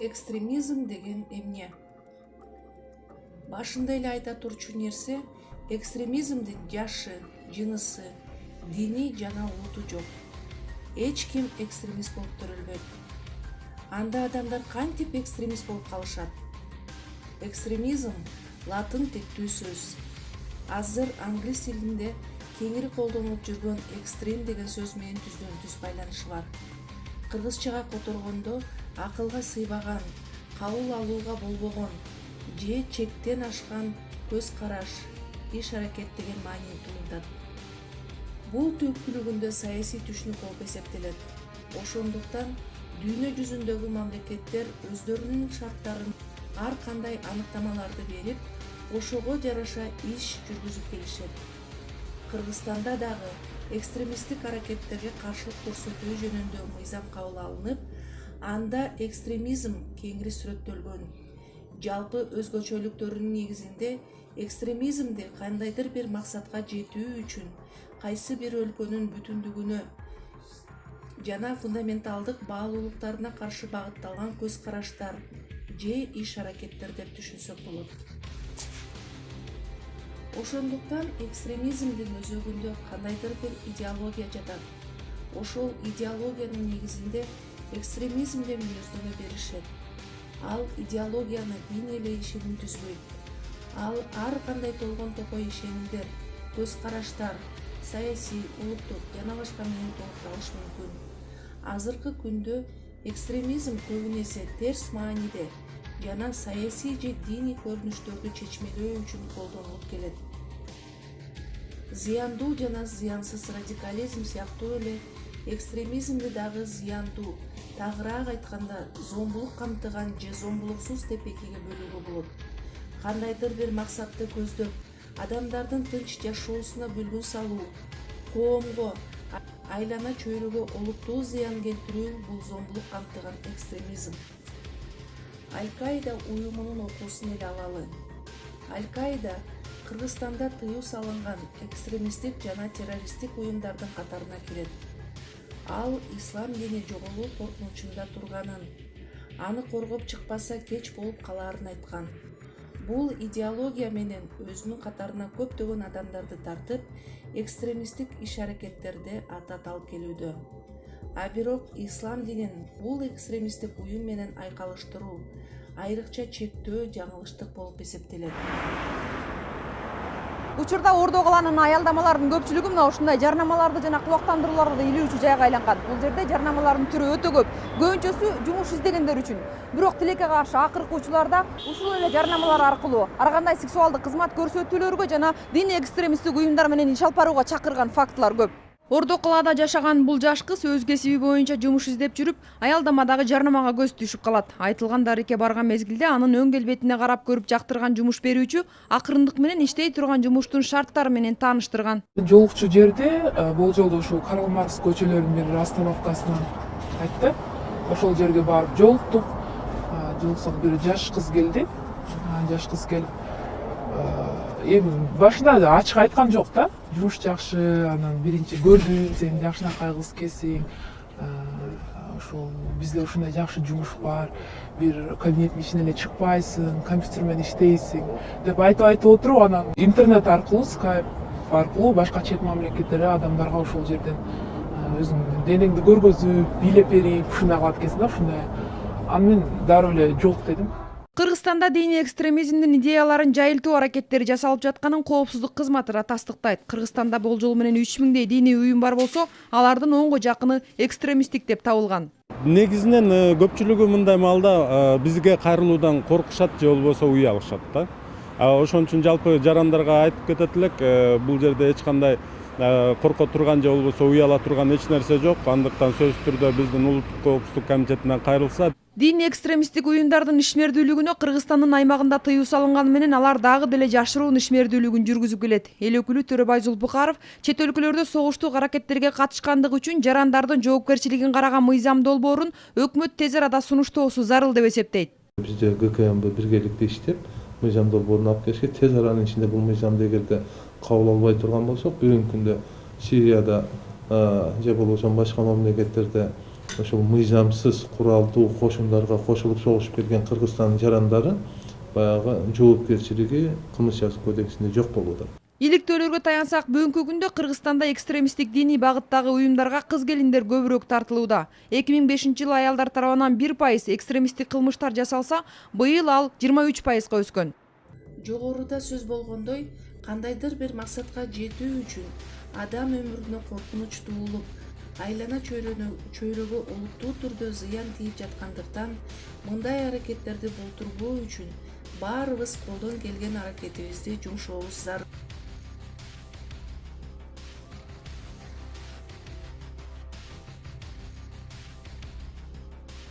Экстремизм деген эмне? Башында эле айта турчу нерсе, экстремизмдин жашы, жынысы, дини жана улуту жок. Эч ким экстремист болуп төрөлбөйт. Анда адамдар кантип экстремист болуп калышат? Экстремизм латын тектүү сөз. Азыр англис тилинде кеңири колдонулуп жүргөн экстрем деген сөз менен түздөн-түз байланышы бар. Кыргызчага которгондо акылга сыйбаган, кабыл алууга болбогон же чектен ашкан көз караш, иш аракет деген маанини туюнтат. Бул түпкүлүгүндө саясий түшүнүк болуп эсептелет. Ошондуктан дүйнө жүзүндөгү мамлекеттер өздөрүнүн шарттарын ар кандай аныктамаларды берип, ошого жараша иш жүргүзүп келишет. Кыргызстанда дагы экстремисттик аракеттерге каршылык көрсөтүү жөнүндө мыйзам кабыл алынып, анда экстремизм кеңири сүрөттөлгөн. Жалпы өзгөчөлүктөрүнүн негизинде экстремизмди кандайдыр бир максатка жетүү үчүн кайсы бир өлкөнүн бүтүндүгүнө жана фундаменталдык баалуулуктарына каршы багытталган көз караштар же иш аракеттер деп түшүнсөк болот. Ошондуктан экстремизмдин өзөгүндө кандайдыр бир идеология жатат. Ошол идеологиянын негизинде экстремизмге мүнөздөмө беришет. Ал идеологияны дин эле ишеним түзбөйт. Ал ар кандай толгон топой ишенимдер, көз караштар, саясий, улуттук жана башка менен толукталышы мүмкүн. Азыркы күндө экстремизм көбүнесе терс мааниде жана саясий же диний көрүнүштөрдү чечмелөө үчүн колдонулуп келет. Зыяндуу жана зыянсыз радикализм сыяктуу эле экстремизмди дагы зыяндуу, тагыраак айтканда зомбулук камтыган же зомбулуксуз деп экиге бөлүүгө болот. Кандайдыр бир максатты көздөп, адамдардын тынч жашоосуна бүлгүн салуу, коомго, айлана чөйрөгө олуттуу зыян келтирүү бул зомбулук камтыган экстремизм. Аль-Каида уюмунун окуусун эле алалы. Аль-Каида Кыргызстанда тыюу салынган экстремисттик жана террористтик уюмдардын катарына кирет. Ал ислам дини жоголуу коркунучунда турганын, аны коргоп чыкпаса кеч болуп калаарын айткан. Бул идеология менен өзүнүн катарына көптөгөн адамдарды тартып, экстремисттик иш аракеттерди атат алып келүүдө. А бирок ислам динин бул экстремисттик уюм менен айкалыштыруу, айрыкча чектөө жаңылыштык болуп эсептелет. Учурда Ордо калаанын аялдамаларынын көпчүлүгү мына ушундай жарнамаларды жана кубактандырууларды илүүчү жайга айланган. Бул жерде жарнамалардын түрү өтө көп. Көбүнчөсү жумуш издегендер үчүн. Бирок тилекке каршы акыркуучулар да ушул эле жарнамалар аркылуу ар кандай сексуалдык кызмат көрсөтүүлөргө жана диний экстремисттик уюмдар менен иш алып барууга чакырган фактылар көп. Ордо калаада жашаган бул жаш кыз өз кесиби боюнча жумуш издеп жүрүп, аялдамадагы жарнамага көз түшүп калат. Айтылган дарекке барган мезгилде анын өң келбетине карап көрүп жактырган жумуш берүүчү акырындык менен иштей турган жумуштун шарттары менен тааныштырган. Жолукчу жерде бул жолдо ушул Карл Маркс көчөлөрүнүн бир остановкасынан айтты. Ошол жерге барып жолуктук. Жолуксак бир жаш кыз келди. Жаш кыз келип эми башында ачык айткан жок да. Жумуш жакшы, анан биринчи көрдүм, сен жакшынакай кыз экенсиң. Ошол бизде ушундай жакшы жумуш бар. Бир кабинеттин ичинен эле чыкпайсың, компьютер менен иштейсиң деп айтып отуруп, анан интернет аркылуу, скайп аркылуу башка чет мамлекеттерде адамдарга ошол жерден өзүңдүн денеңди көргөзүп, бийлеп берип, ушундай кылат экенсиң да, ушундай. Аны мен дароо эле жок дедим. Кыргызстанда диний экстремизмдин идеяларын жайылтуу аракеттери жасалып жатканын коопсуздук кызматы да тастыктайт. Кыргызстанда болжол менен 3000дей диний уюм бар болсо, алардын 10го жакыны экстремисттик деп табылган. Негизинен көпчүлүгү мындай маалда бизге кайрылуудан коркушат же болбосо уялышат да. Ошон үчүн жалпы жарандарга айтып кетет элек, бул жерде эч кандай корко турган же болбосо уяла турган эч нерсе жок. Андыктан сөзсүз түрдө биздин улуттук коопсуздук комитетинен кайрылса. Диний экстремисттик уюмдардын ишмердүүлүгүнө Кыргызстандын аймагында тыюу салынганы менен алар дагы деле жашыруун ишмердүүлүгүн жүргүзүп келет. Эл өкүлү Төрөбай Зулпукаров чет өлкөлөрдө согуштук аракеттерге катышкандыгы үчүн жарандардын жоопкерчилигин караган мыйзам долбоорун өкмөт тез арада сунуштоосу зарыл деп эсептейт. Бизде ГКМБ биргеликте иштеп, мыйзам долбоорун алып келишке, тез аранын ичинде бул мыйзамды эгерде кабыл албай турган болсок, бүгүнкү күндө Сирияда же болбосо башка мамлекеттерде ошол мыйзамсыз куралдуу кошундарга кошулуп согушуп келген Кыргызстандын жарандары баягы жоопкерчилиги Кылмыш жазык кодексинде жок болуп атат. Иликтөөлөргө таянсак, бүгүнкү күндө Кыргызстанда экстремисттик диний багыттагы уюмдарга кыз-келиндер көбүрөөк тартылууда. 2005-жылы аялдар тарабынан 1% экстремисттик кылмыштар жасалса, быйыл ал 23%га өскөн. Жогоруда сөз болгондой, кандайдыр бир максатка жетүү үчүн адам өмүрүнө коркунуч туулуп, айлана чөйрөгө олуттуу түрдө зыян тийип жаткандыктан, мындай аракеттерди болтурбоо үчүн баарыбыз колдон келген аракетибизди жумшообуз зарыл.